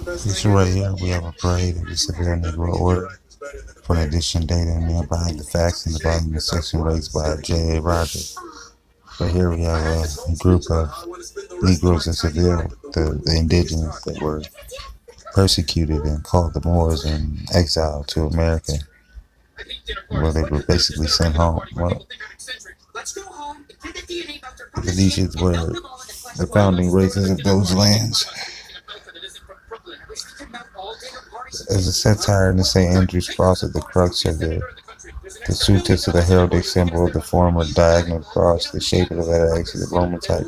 So right here we have a parade of the Civil Negro Order for the addition data and thereby the facts in the bottom of the section raised by J.A. Rogers. But here we have a group of Negroes in Seville, the indigenous that were persecuted and called the Moors and exiled to America, where they were basically sent home. Well, the Venetians were the founding races of those lands. As a satire in the St. Andrew's cross at the crux of the suitus of the heraldic symbol of the former diagonal cross, the shape of the letter X is the Roman type.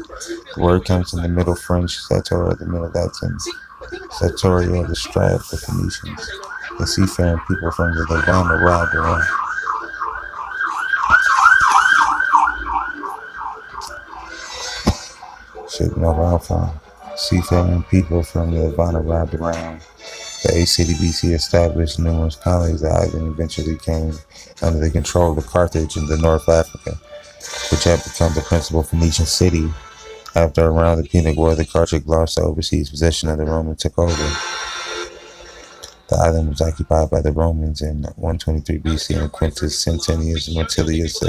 The word comes from the Middle French Sartoria, the Middle Latin Sartoria, the strife of the Phoenicians. The seafaring people from the Levant arrived around. Shaping off alpha. Seafaring people from the Levant arrived around. The 8th city BC established numerous colonies. The island eventually came under the control of Carthage in the North Africa, which had become the principal Phoenician city. After around the Punic War, the Carthage lost the overseas possession of the Romans took over. The island was occupied by the Romans in 123 BC, and Quintus Centenius and Martilius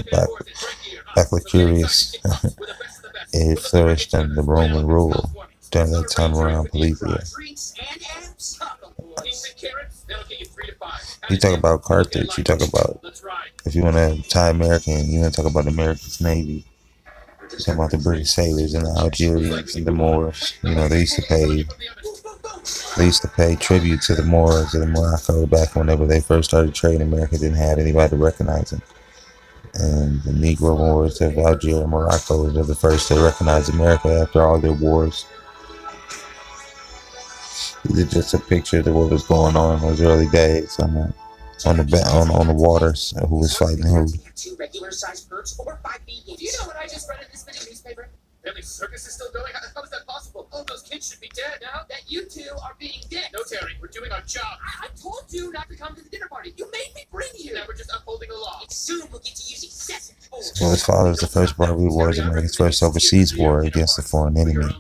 Baclicurius. It flourished under the Roman rule during that time around Polythia. You talk about Carthage, you talk about, if you want to tie American, you want to talk about America's Navy. You talk about the British sailors and the Algerians and the Moors. You know, they used to pay tribute to the Moors and Morocco back whenever they first started trading. America didn't have anybody to recognize them. And the Negro Moors of Algeria and Morocco were the first to recognize America after all their wars. These are just a picture of what was going on in those early days on the waters. Who was fighting who? Two regular sized birds or 5 feet. Do you know what I just read in this mini newspaper? Really, circus is still going? How is that possible? Oh, those kids should be dead now. That you two are being dead. No, Terry, we're doing our job. I told you not to come to the dinner party. You made me bring you. Now we're just upholding the law. And soon we'll get to use excessive force. So his father was the first Barbary Wars, America's first overseas war against a foreign enemy.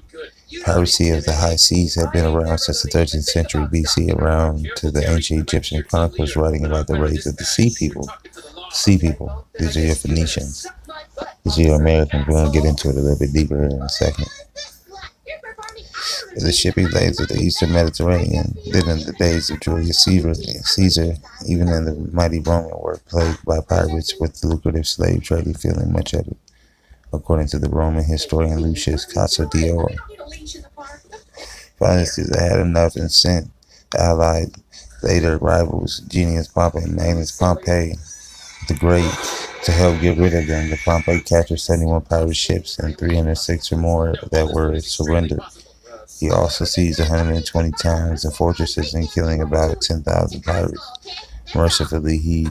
Piracy of the high seas had been around since the 13th century BC, around to the ancient Egyptian chronicles writing about the raids of the sea people. Sea people. These are your Phoenicians. These are your Americans. We're going to get into it a little bit deeper in a second. The shipping lanes of the Eastern Mediterranean, then in the days of Julius Caesar, even in the mighty Roman, were plagued by pirates with lucrative slave trading feeling much of it. According to the Roman historian Lucius Cassiodoro, dynasties that had enough and sent allied later rivals Genius Pompey and Magnus Pompey the Great to help get rid of them. The Pompey captured 71 pirate ships and 306 or more that were surrendered. He also seized 120 towns and fortresses and killing about 10,000 pirates. Mercifully, he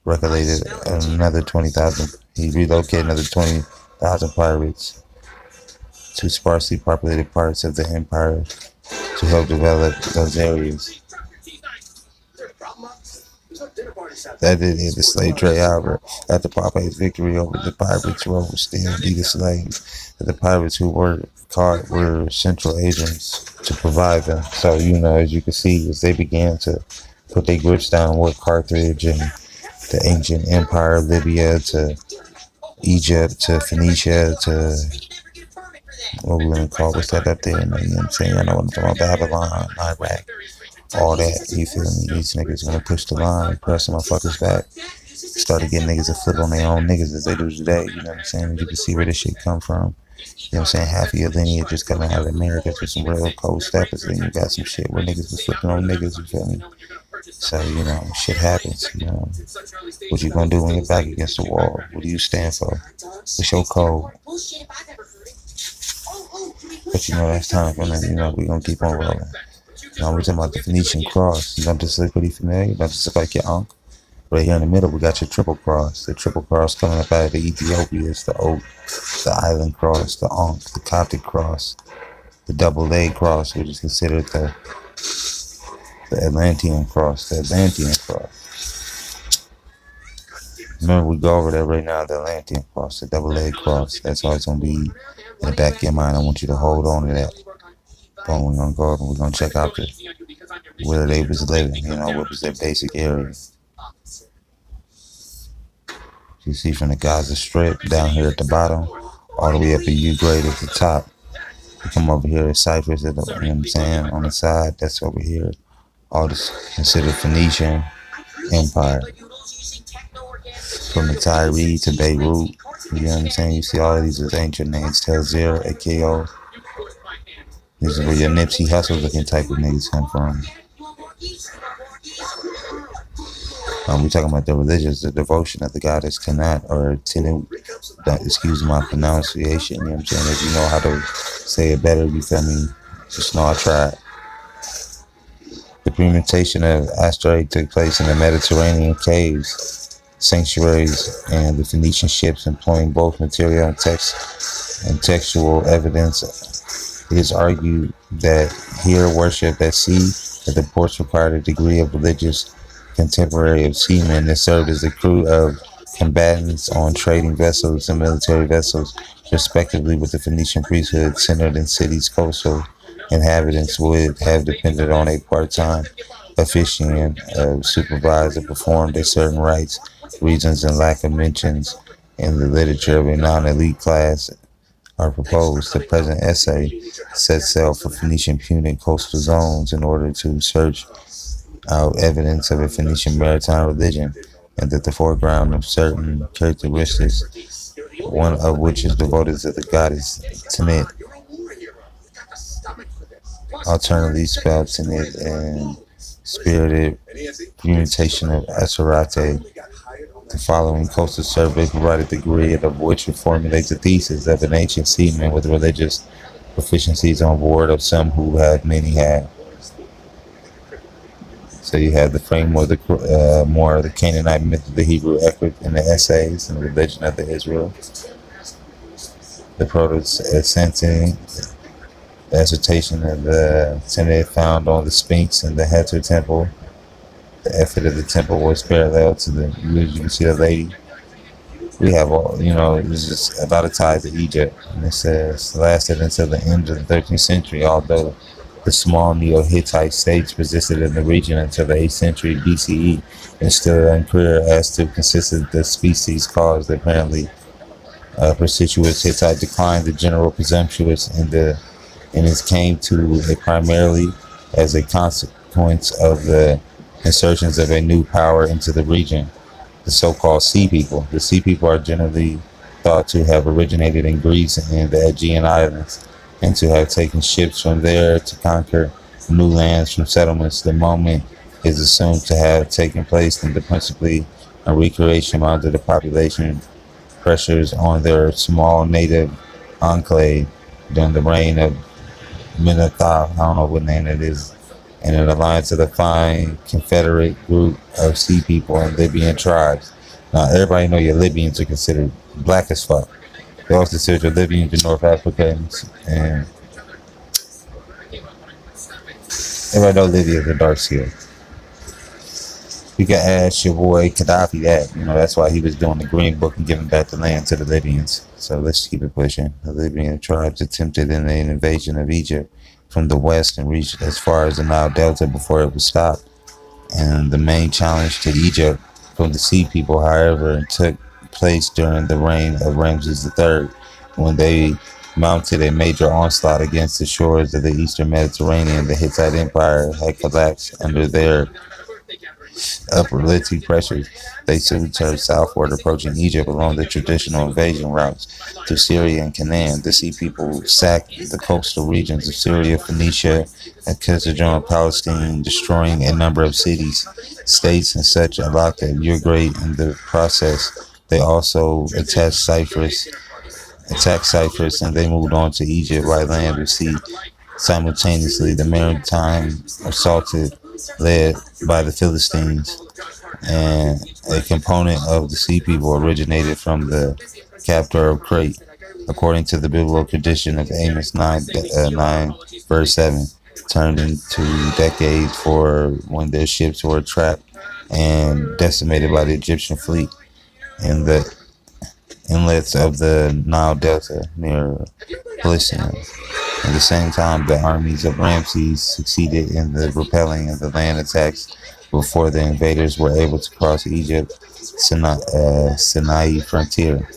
relocated another 20,000 pirates to sparsely populated parts of the empire to help develop those areas. That did hit the slave trade, however. After Pompey's victory over the pirates, Rome still needed slaves. The pirates who were caught were Central Asians to provide them. So, as you can see, as they began to put their grips down with Carthage and the ancient empire, Libya to Egypt to Phoenicia to what we're going to call what's that up there? You know what I'm saying? I know what I'm talking about. Babylon, Iraq, all that. You feel me? These niggas going to push the line, press the motherfuckers back. Started getting niggas to flip on their own niggas as they do today. You know what I'm saying? You can see where this shit come from. You know what I'm saying? Half of your lineage just coming out of America for some real cold steppers. Then you got some shit where niggas was flipping on niggas. You feel me? So, shit happens. What you gonna do when you're back against the wall? What do you stand for? What's your code? But that's time for that. We gonna keep on rolling. Now we're talking about the Phoenician cross. Don't this look pretty familiar? Don't this look like your uncle? Right here in the middle, we got your triple cross. The triple cross coming up out of the Ethiopia is the oak, the island cross, the Ankh, the Coptic cross, the double leg cross, which is considered the Atlantean cross, the Atlantean cross. Remember, we go over that right now, the Atlantean cross, the double leg cross. That's always going to be in the back of your mind. I want you to hold on to that. Boom, we're gonna go and we're gonna check out where they was living, what was their basic area. You see from the Gaza Strip down here at the bottom, all the way up in U grade at the top. You come over here at Cyprus, you know what I'm saying, on the side, that's over here. All this considered Phoenician Empire. From the Tyre to Beirut, you know what I'm saying? You see all of these as ancient names, Tel Zir, AKO. This is where your Nipsey Hussle looking type of niggas come from. We talking about the religious, the devotion of the goddess Kanat or Tinu. Excuse my pronunciation, you know what I'm saying? If you know how to say it better, you feel me? Just know I tried. The premeditation of asteroid took place in the Mediterranean caves, sanctuaries, and the Phoenician ships employing both material and textual evidence. It is argued that here worship at sea at the ports required a degree of religious contemporary of seamen that served as the crew of combatants on trading vessels and military vessels, respectively, with the Phoenician priesthood centered in cities. Coastal inhabitants would have depended on a part-time officiant, supervise or performed a certain rites, reasons, and lack of mentions in the literature of a non-elite class are proposed. The present essay sets sail for Phoenician Punic coastal zones in order to search out evidence of a Phoenician maritime religion, and that the foreground of certain characteristics, one of which is devoted to the goddess Tanit, alternately spelled Tanit, and spirited mutation of Aserate. The following coastal survey provided the grid of which would formulate the thesis of an ancient seaman with religious proficiencies on board of some who have, many have. So you have the framework, more of the Canaanite myth of the Hebrew epic in the essays and religion of the Israel. The proto-Atlantean assertion of the Tanit found on the Sphinx and the Hathor temple. The effort of the temple was parallel to you can see the lady. We have all, there's just a lot of ties to Egypt. And it says, lasted until the end of the 13th century, although the small Neo-Hittite states persisted in the region until the 8th century BCE, and still unclear as to consisted the species caused. Apparently, persistent Hittite decline, the general presumptuous, and it came to it primarily as a consequence of the insertions of a new power into the region, the so-called Sea People. The Sea People are generally thought to have originated in Greece and the Aegean Islands, and to have taken ships from there to conquer new lands from settlements. The moment is assumed to have taken place in the principally a recreation under the population pressures on their small native enclave during the reign of Menethah, I don't know what name it is, and an alliance of the fine confederate group of Sea People and Libyan tribes. Now, everybody know your Libyans are considered black as fuck. They also consider your Libyans and North Africans, and everybody know Libyans are dark skinned. You can ask your boy Gaddafi that. That's why he was doing the Green Book and giving back the land to the Libyans. So let's keep it pushing. The Libyan tribes attempted an invasion of Egypt from the west and reached as far as the Nile Delta before it was stopped. And the main challenge to Egypt from the Sea People, however, took place during the reign of Ramses III, when they mounted a major onslaught against the shores of the eastern Mediterranean. The Hittite Empire had collapsed under their upper Lithic pressures. They soon turned southward, approaching Egypt along the traditional invasion routes to Syria and Canaan. The Sea People sacked the coastal regions of Syria, Phoenicia, and Caesarea, Palestine, destroying a number of cities, states, and such alike that Ugrade in the process. They also attacked Cyprus, and they moved on to Egypt by land and sea. Simultaneously, the maritime assaulted, led by the Philistines, and a component of the Sea People originated from the captor of Crete, according to the biblical tradition of Amos 9 verse 7, turned into decades for when their ships were trapped and decimated by the Egyptian fleet in the inlets of the Nile Delta near Palestine. At the same time, the armies of Ramses succeeded in the repelling of the land attacks before the invaders were able to cross Egypt's Sinai frontier.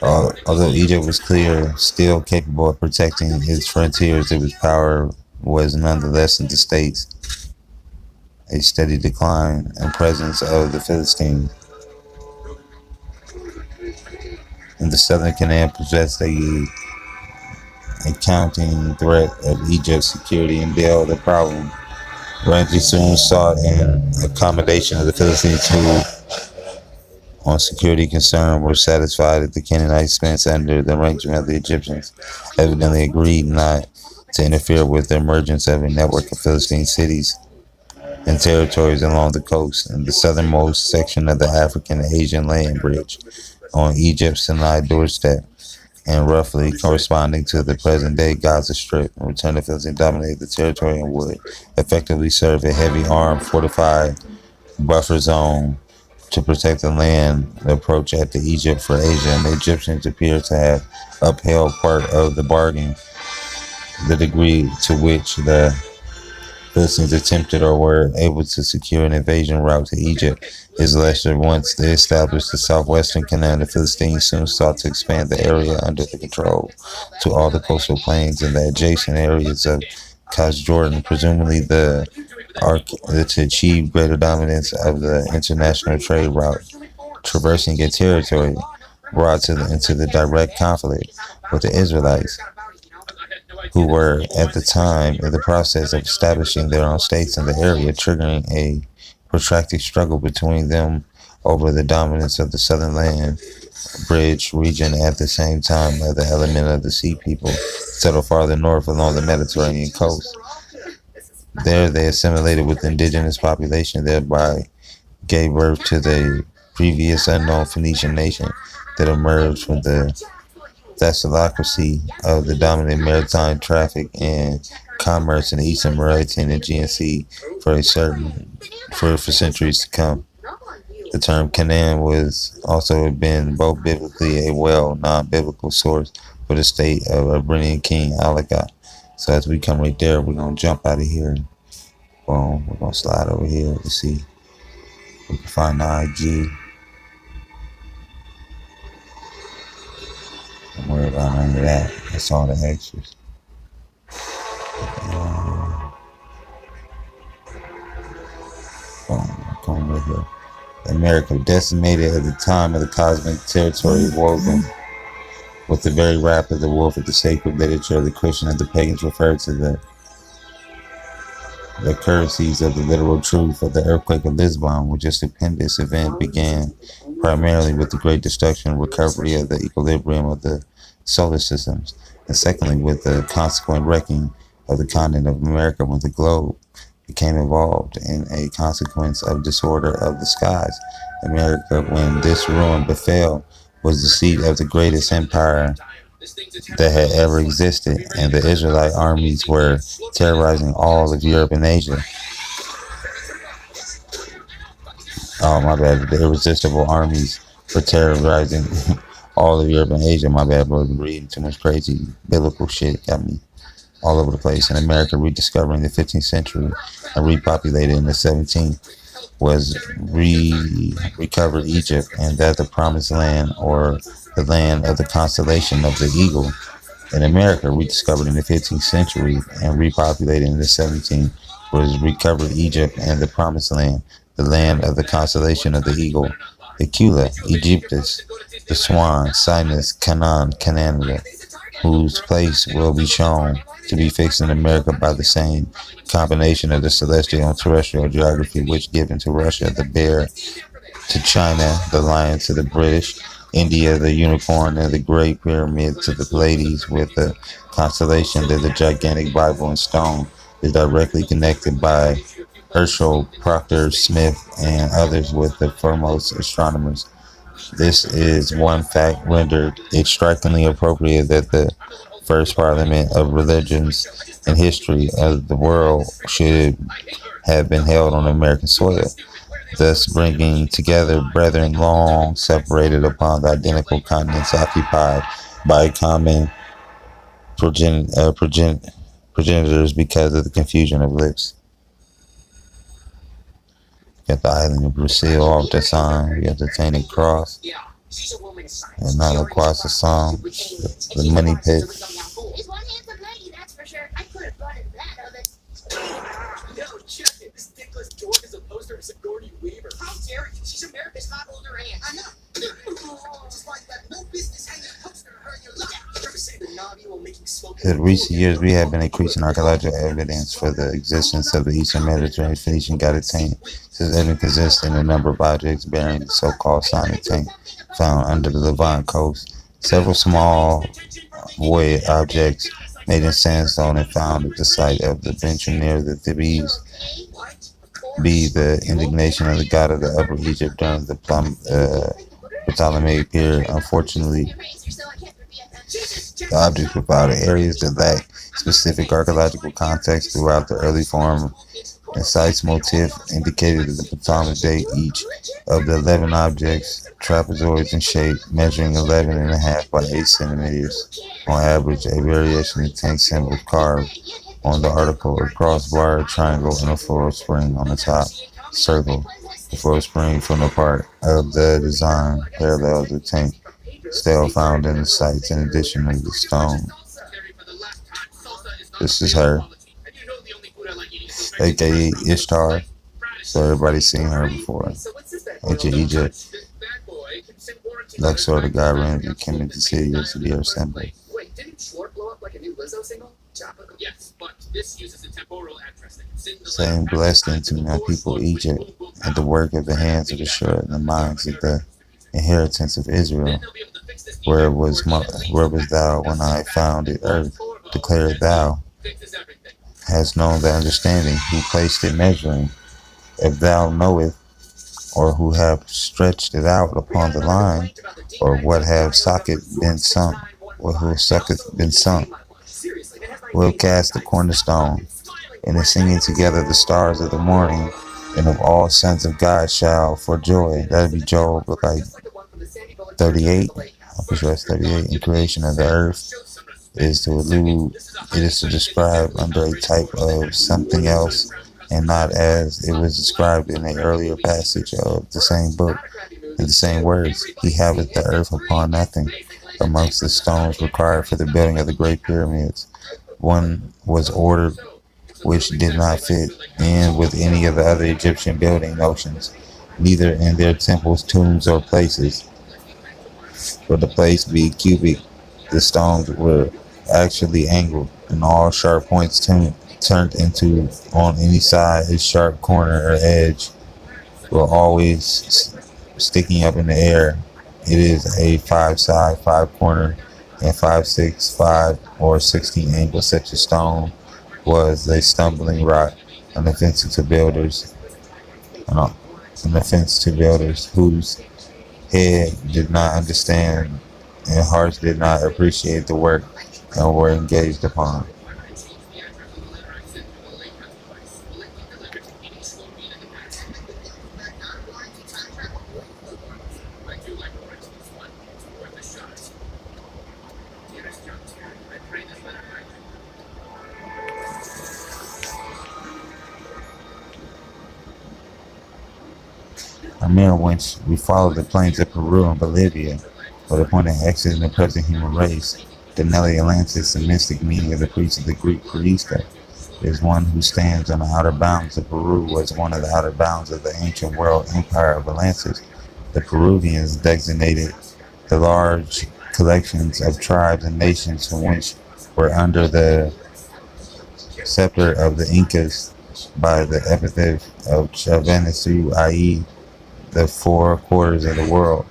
Although Egypt was clear, still capable of protecting its frontiers, its power was nonetheless in the states a steady decline and presence of the Philistines. In the southern Canaan possessed a counting threat of Egypt's security and dealt the problem. Ramses soon sought an accommodation of the Philistines who, on security concern, were satisfied that the Canaanites spent under the arrangement of the Egyptians, evidently agreed not to interfere with the emergence of a network of Philistine cities and territories along the coast in the southernmost section of the African-Asian land bridge on Egypt's Sinai doorstep and roughly corresponding to the present-day Gaza Strip. In return, the Philistines dominated the territory and would effectively serve a heavy-armed, fortified buffer zone to protect the land approach at the Egypt for Asia, and the Egyptians appear to have upheld part of the bargain. The degree to which the Philistines attempted or were able to secure an invasion route to Egypt is lesser. Once they established the southwestern Canaan, the Philistines soon sought to expand the area under their control to all the coastal plains and the adjacent areas of Jordan, presumably to achieve greater dominance of the international trade route, traversing a territory brought into the direct conflict with the Israelites, who were at the time in the process of establishing their own states in the area, triggering a protracted struggle between them over the dominance of the southern land bridge region. At the same time, the element of the sea people settled farther north along the Mediterranean coast. There they assimilated with the indigenous population, thereby gave birth to the previous unknown Phoenician nation that emerged from the thessalocracy of the dominant maritime traffic and commerce in the Eastern Mediterranean and Aegean Sea for centuries to come. The term Canaan was also been both biblically a non-biblical source for the state of Abraham King Alaga. So as we come right there, we're gonna jump out of here. Boom, we're gonna slide over here to see if we can find the IG. Don't worry about none of that. That's all the extras. Come right here. America, decimated at the time of the cosmic territory woven with the very rap of the wolf of the sacred literature of the Christian and the pagans referred to the currencies of the literal truth of the earthquake of Lisbon, which a stupendous event began primarily with the great destruction and recovery of the equilibrium of the solar systems, and secondly with the consequent wrecking of the continent of America when the globe became involved in a consequence of disorder of the skies. America, when this ruin befell, was the seat of the greatest empire that had ever existed, and the Israelite armies were terrorizing all of Europe and Asia. Oh, my bad. The irresistible armies were terrorizing all of Europe and Asia. My bad, bro. Reading too much crazy biblical shit got me all over the place. In America, rediscovering the 15th century and repopulated in the 17th, was recovered Egypt, and that the promised land, or the land of the constellation of the eagle. In America, rediscovered in the 15th century and repopulated in the 17th, was recovered Egypt and the promised land, the land of the constellation of the eagle, the Kula, Egyptus, the swan, Sinus, Canada, whose place will be shown to be fixed in America by the same combination of the celestial and terrestrial geography which given to Russia the bear, to China the lion, to the British, India the unicorn, and the Great Pyramid to the Pleiades, with the constellation that the gigantic Bible in stone is directly connected by Herschel, Proctor, Smith, and others with the foremost astronomers. This is one fact rendered it strikingly appropriate that the first parliament of religions in history of the world should have been held on American soil, thus bringing together brethren long separated upon the identical continents occupied by a common progenitors because of the confusion of lips. You got the island of Brazil off the sign. You got the tainted cross. And not across the song. The money pit. In recent years, we have been increasing archaeological evidence for the existence of the Eastern Mediterranean Phoenician goddess tank. This evidence consists in a number of objects bearing the so-called sign of tank found under the Levant coast. Several small void objects made in sandstone and found at the site of the bench near the Thebes be the indignation of the god of the Upper Egypt during the Ptolemaic period. Unfortunately, the objects provided areas that lack specific archaeological context throughout the early form and site's motif indicated that the Ptolemaic date each of the 11 objects trapezoids in shape, measuring 11.5 by 8 centimeters on average, a variation in tank symbols carved on the article, a crossbar, triangle, and a floral spring on the top circle. The floral spring from the part of the design parallels the tank stele found in the sites in addition to the stone. This is her, aka Ishtar. So everybody's seen her before. Ancient Egypt, Luxor, the god Ramsey, came into the city to be her symbol. Saying blessed into my people Egypt, and the work of the hands of the shore and the minds of the inheritance of Israel. Where was thou when I founded earth? Declare thou. Hast known the understanding, who placed it measuring. If thou knowest, or who have stretched it out upon the line, or what have socket been sunk, or who sucketh been sunk, will cast the cornerstone, and in singing together the stars of the morning, and of all sons of God shall for joy. That'd be Job, like 38. I'm pretty sure it's 38. In creation of the earth is to allude, it is to describe under a type of something else, and not as it was described in an earlier passage of the same book, in the same words. He haveth the earth upon nothing. Amongst the stones required for the building of the great pyramids, one was ordered which did not fit in with any of the other Egyptian building notions, neither in their temples, tombs, or places. For the place being cubic, the stones were actually angled, and all sharp points turned into on any side a sharp corner or edge were always sticking up in the air. It is a 5-side, 5-corner, and 5, 6, 5, or 16 angle. Such a stone was a stumbling rock, an offense to builders, whose head did not understand and hearts did not appreciate the work and were engaged upon. Amir, whence we followed the plains of Peru and Bolivia, for the point of exiting the present human race, Denali Atlantis, the mystic meaning of the priest of the Greek Priesta, is one who stands on the outer bounds of Peru, was one of the outer bounds of the ancient world empire of Atlantis. The Peruvians designated the large collections of tribes and nations from which were under the scepter of the Incas by the epithet of Chavanisu, i.e., the 4 quarters of the world.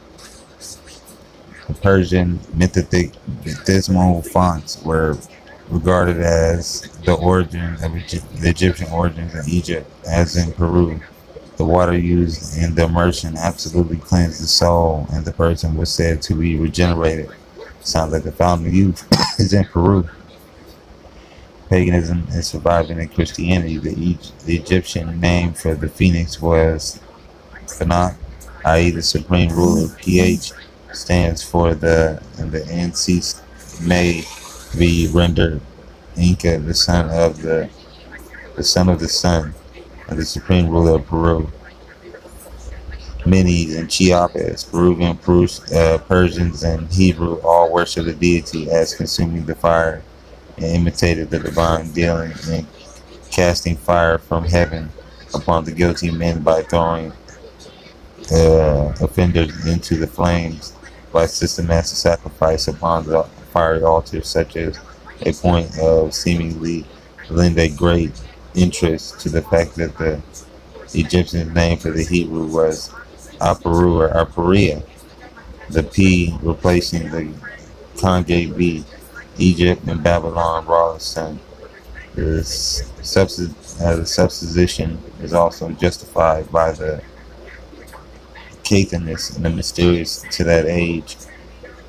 The Persian mythical fonts were regarded as the origin of the Egyptian origins in Egypt, as in Peru. The water used in the immersion absolutely cleansed the soul, and the person was said to be regenerated. Sounds like the fountain of youth is in Peru. Paganism is surviving in Christianity. The Egyptian name for the phoenix was Phanak, i.e. the supreme ruler. PH stands for the NC May be rendered Inca, the son of the sun, and the supreme ruler of Peru. Medes and Chiapas, Peruvian, Persians, and Hebrew all worship the deity as consuming the fire and imitated the divine dealing and casting fire from heaven upon the guilty men by throwing offenders into the flames by systematic sacrifice upon the fiery altar, such as a point of seemingly lend a great interest to the fact that the Egyptian name for the Hebrew was Aparu or Aparia, the P replacing the conjugate B. Egypt and Babylon, Rawlinson. The supposition is also justified by the Cathonicus and the mysterious to that age,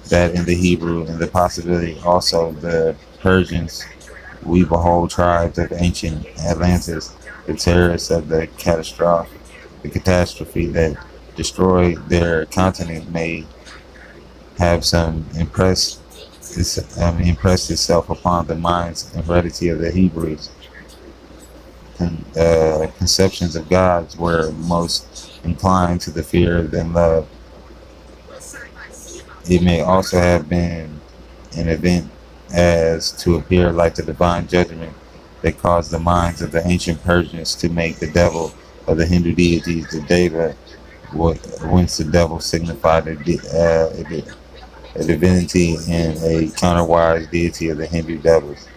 that in the Hebrew and the possibility also the Persians, we behold tribes of ancient Atlantis, the terrorists of the catastrophe that destroyed their continent may have some impressed itself upon the minds and heredity of the Hebrews. Conceptions of gods were most inclined to the fear than love. It may also have been an event as to appear like the divine judgment that caused the minds of the ancient Persians to make the devil of the Hindu deities the Deva, whence the devil signified a divinity and a counterwise deity of the Hindu devils.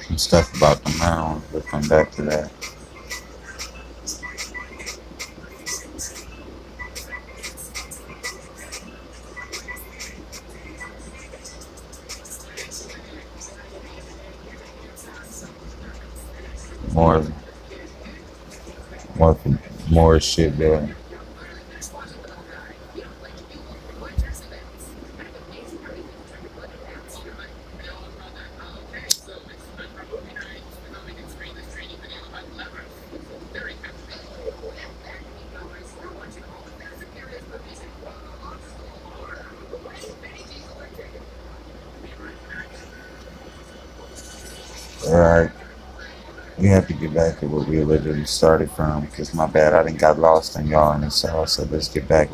Some stuff about the mound, we'll come back to that. More, more, more shit there. Alright, we have to get back to where we originally started from, because my bad, I didn't got lost on y'all in this all, so let's get back.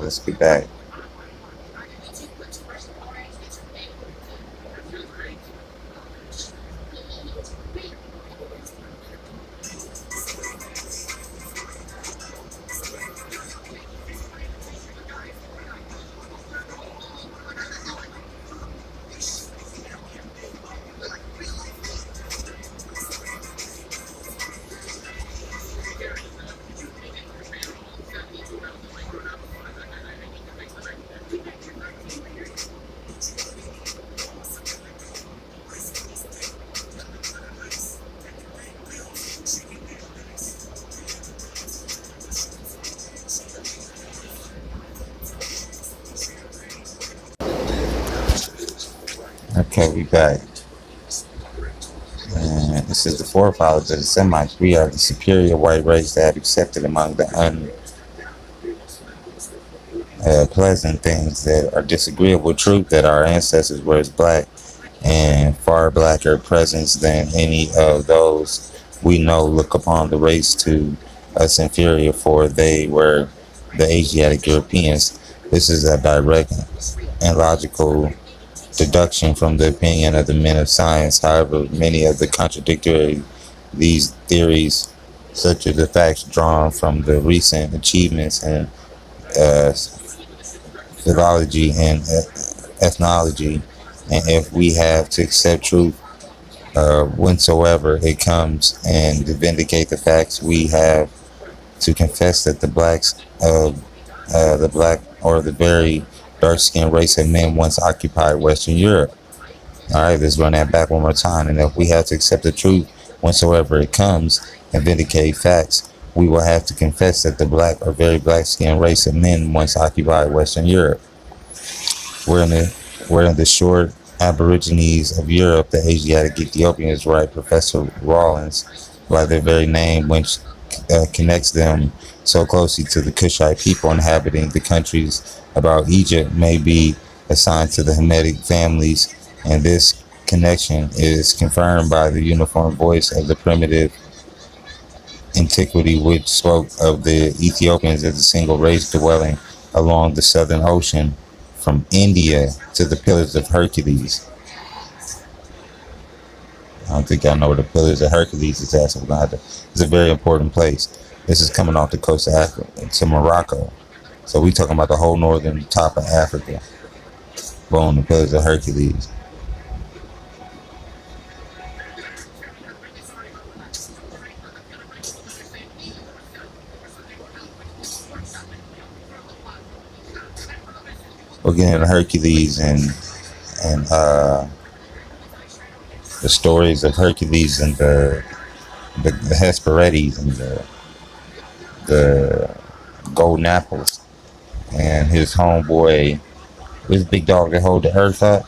Okay, we back. And this is the forefathers of the Semites. We are the superior white race that have accepted among the unpleasant things that are disagreeable truth that our ancestors were as black and far blacker presence than any of those we know look upon the race to us inferior, for they were the Asiatic Europeans. This is a direct and logical deduction from the opinion of the men of science. However, many of the contradictory these theories, such as the facts drawn from the recent achievements in philology and ethnology, and if we have to accept truth whensoever it comes and to vindicate the facts, we have to confess that the black or the very dark-skinned race of men once occupied Western Europe. All right, let's run that back one more time. And if we have to accept the truth whensoever it comes and vindicate facts, we will have to confess that the black or very black-skinned race of men once occupied Western Europe. We're in the short Aborigines of Europe, the Asiatic Ethiopians, right? Professor Rawlins, by their very name, which connects them so closely to the Kushite people inhabiting the countries about Egypt, may be assigned to the Hamitic families, and this connection is confirmed by the uniform voice of the primitive antiquity, which spoke of the Ethiopians as a single race dwelling along the Southern Ocean from India to the Pillars of Hercules. I don't think I know where the Pillars of Hercules is at, so it's a very important place. This is coming off the coast of Africa to Morocco. So we talking about the whole northern top of Africa. Boom, the Pillars of Hercules. We're getting into Hercules and the stories of Hercules and the Hesperides and the golden apples and his homeboy, this big dog that hold the earth up,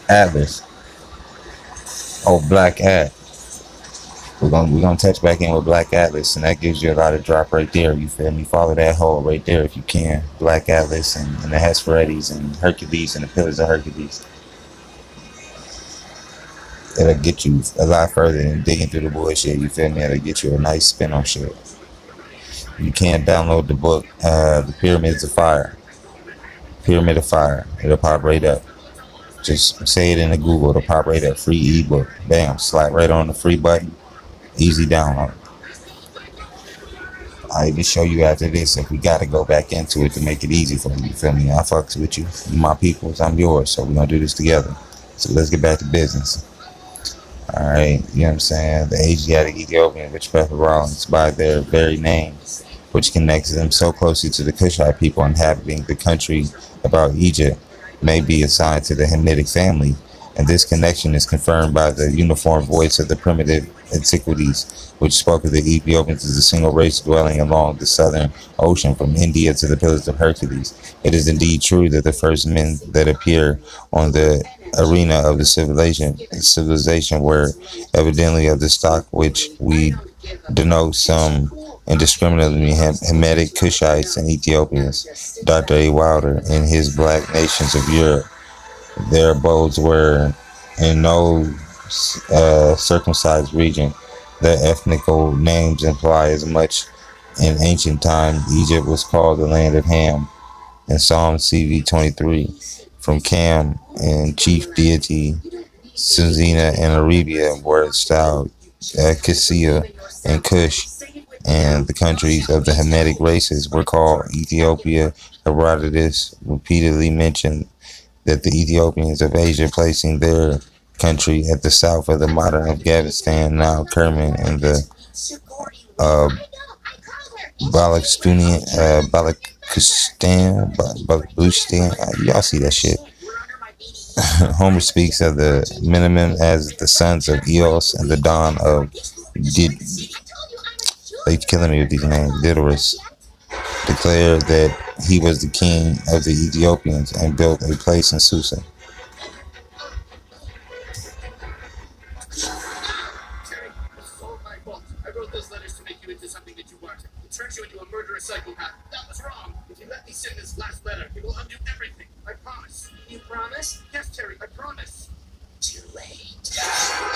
Atlas. Oh, Black At. We're gonna touch back in with Black Atlas, and that gives you a lot of drop right there. You feel me? Follow that hole right there if you can. Black Atlas and the Hesperides and Hercules and the Pillars of Hercules. It'll get you a lot further than digging through the bullshit. You feel me? It'll get you a nice spin on shit. You can't download the book, The Pyramids of Fire. Pyramid of Fire. It'll pop right up. Just say it in the Google. It'll pop right up. Free ebook. Bam. Slide right on the free button. Easy download. I'll even show you after this if we gotta go back into it to make it easy for you. You feel me? I fucks with you. You my peoples. I'm yours. So we're gonna do this together. So let's get back to business. Alright, you know what I'm saying? The Asiatic Ethiopian, which Professor Rawlins, by their very name, which connects them so closely to the Kushite people inhabiting the country about Egypt, may be assigned to the Hamitic family, and this connection is confirmed by the uniform voice of the primitive antiquities, which spoke of the Ethiopians as a single race dwelling along the Southern Ocean from India to the Pillars of Hercules. It is indeed true that the first men that appear on the arena of the civilization were evidently of the stock which we denote some indiscriminately Hamitic Kushites and Ethiopians. Dr. A. Wilder, in his Black Nations of Europe, their abodes were in no circumcised region. Their ethnical names imply as much. In ancient time, Egypt was called the land of Ham. In Psalm CV 23, from Cam and chief deity Suzina and Arabia were styled Cassia and Cush, and the countries of the Hamitic races were called Ethiopia. Herodotus repeatedly mentioned that the Ethiopians of Asia, placing their country at the south of the modern Afghanistan, now Kerman, and the uh, Baluchistan, y'all see that shit. Homer speaks of the Miniman as the sons of Eos and the dawn of they killing me with these names. Diodorus declared that he was the king of the Ethiopians and built a place in Susa.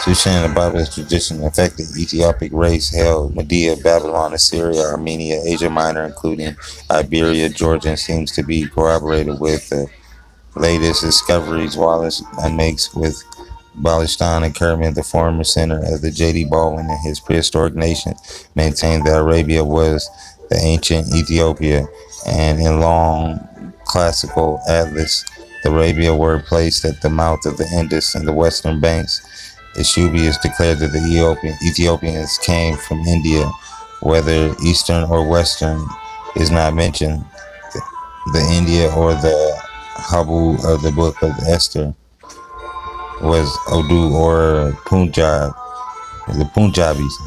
Sushan, the Bible tradition, in fact, the Ethiopic race held Media, Babylon, Assyria, Armenia, Asia Minor, including Iberia, Georgia, and seems to be corroborated with the latest discoveries Wallace makes with Balistan and Kermit, the former center of the J.D. Baldwin and his prehistoric nation, maintained that Arabia was the ancient Ethiopia, and in long classical atlas, the Arabia were placed at the mouth of the Indus and the western banks. Eschubius declared that the Ethiopians came from India, whether eastern or western is not mentioned. The India or the Habu of the book of Esther was Odu or Punjab, the Punjabis.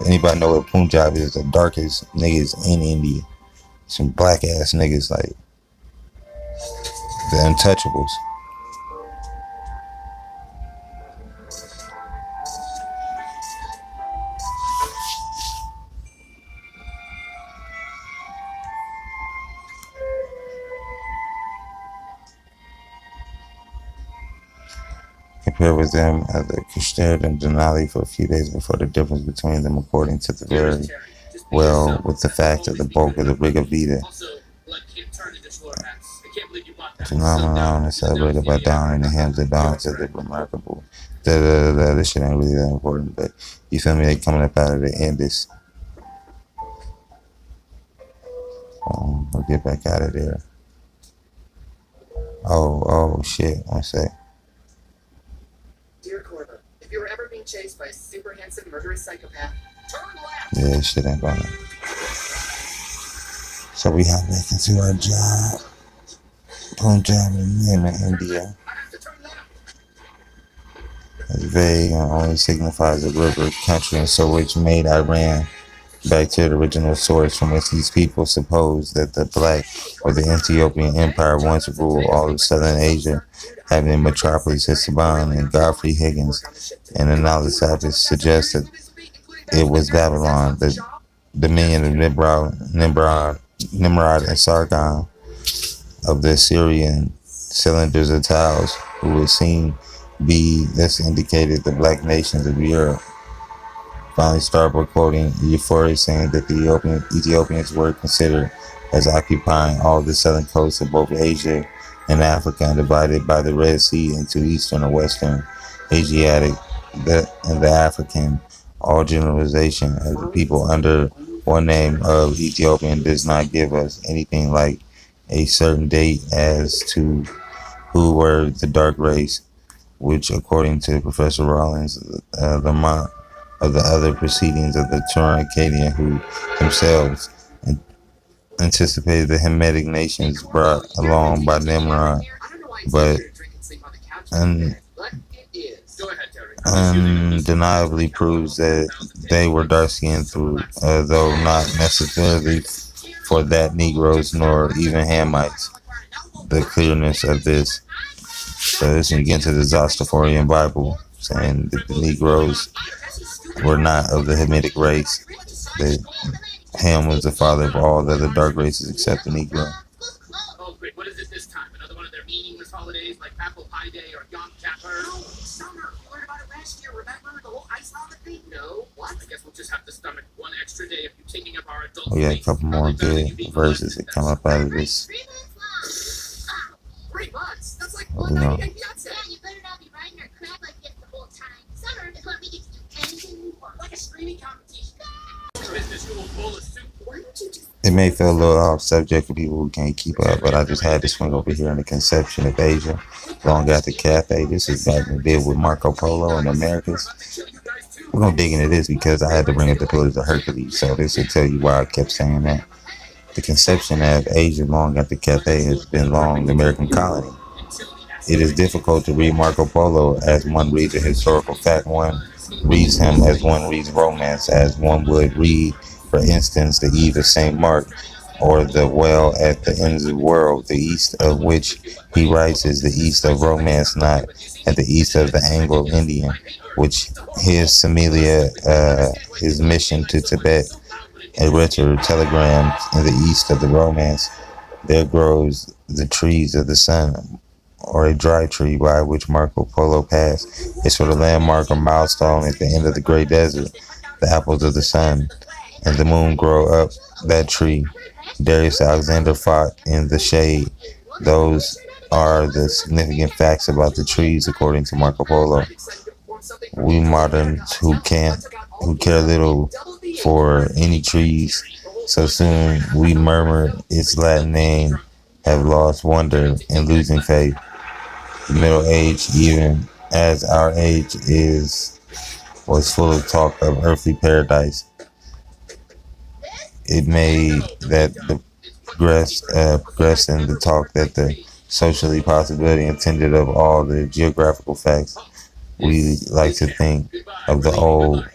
Anybody know what Punjab is? The darkest niggas in India. Some black ass niggas like the Untouchables. compared with them, stared in Denali for a few days before the difference between them, according to the very well, with the fact that the bulk of the Riga Vita phenomenon is celebrated by downing the hymns that dawns of the remarkable. This shit ain't really that important, but you feel me? They coming up out of the Indus. We'll get back out of there. Oh shit! One sec. Dear Corvo, if you were ever being chased by a super handsome murderous psychopath, turn left. Yeah, this shit ain't gonna. So we hop back into our job. Home job in India. It's vague and only signifies a river, country, and so which made Iran back to the original source from which these people supposed that the Black or the Ethiopian Empire once ruled all of southern Asia, having a metropolis at Saban and Godfrey Higgins and the knowledge scientists suggest that it was Babylon, the dominion of Nimrod and Sargon of the Assyrian cylinders of tiles, who would seem be this indicated the black nations of Europe. Finally start by quoting Euphoria, saying that the Ethiopians were considered as occupying all the southern coast of both Asia and Africa, and divided by the Red Sea into Eastern and Western, Asiatic, and the African. All generalization of the people under one name of Ethiopian does not give us anything like a certain date as to who were the dark race, which, according to Professor Rollins, the amount of the other proceedings of the Turan Akkadian, who themselves anticipated the Hamitic nations brought along by Nimrod, but undeniably proves that they were dark-skinned through, though not necessarily for that Negroes nor even Hamites. The clearness of this. So this we get into the Zostaforian Bible, saying that the Negroes were not of the Hamitic race. That Ham was the father of all the other dark races except the Negro. Oh, great. What is it this time? Another one of their meaningless holidays like Apple Pie Day or Yom Kippur? No, summer. You heard about it last year, remember? The whole ice holiday thing? No. What? I guess we'll just have to stomach one extra day of you taking up our adult. We got a couple more good verses that come up out of this. 3 months? That's like one night Yeah, you better not be riding our crap like this the whole time. Summer is when we get to do anything we want. Like a screaming competition. It may feel a little off subject for people who can't keep up, but I just had to swing over here in the conception of Asia, long after Cathay. This is back in the deal with Marco Polo and the Americas. We're going to dig into this because I had to bring up the Pillars of Hercules, so this will tell you why I kept saying that. The conception of Asia long after Cathay has been long the American colony. It is difficult to read Marco Polo as one reads a historical fact. One reads him as one reads romance, as one would read, for instance, the Eve of St. Mark, or the Well at the End of the World. The east of which he writes is the east of romance, not at the east of the Anglo-Indian, which his Samilia, his mission to Tibet, a richer telegram in the east of the romance. There grows the trees of the sun, or a dry tree by which Marco Polo passed. A sort of landmark or milestone at the end of the great desert. The apples of the sun and the moon grow up that tree. Darius Alexander fought in the shade. Those are the significant facts about the trees, according to Marco Polo. We moderns who care little for any trees, so soon we murmur its Latin name, have lost wonder and losing faith. The Middle Age, even as our age was full of talk of earthly paradise. It made that the progressed in the talk that the socially possibility intended of all the geographical facts. We like to think of the old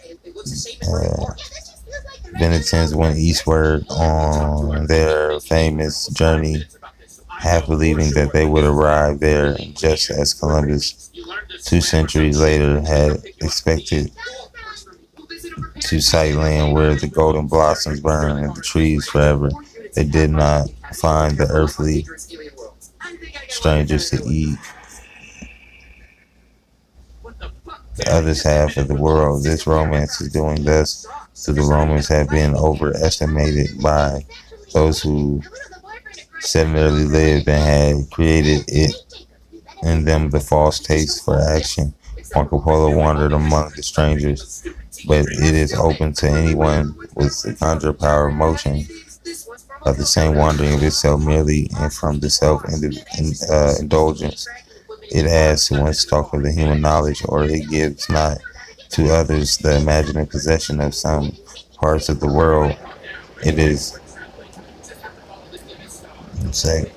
Venetians went eastward on their famous journey, half believing that they would arrive there just as Columbus, 2 centuries later, had expected to sight land where the golden blossoms burn and the trees forever. They did not find the earthly strangers to eat. the other half of the world. This romance is doing thus, so the Romans have been overestimated by those who similarly lived and had created it in them the false taste for action. Marco Polo wandered among the strangers, but it is open to anyone with the conjure power of motion. But the same wandering of itself merely and from the self-indulgence it adds to one's stock of the human knowledge, or it gives not to others the imagined possession of some parts of the world. It is, say,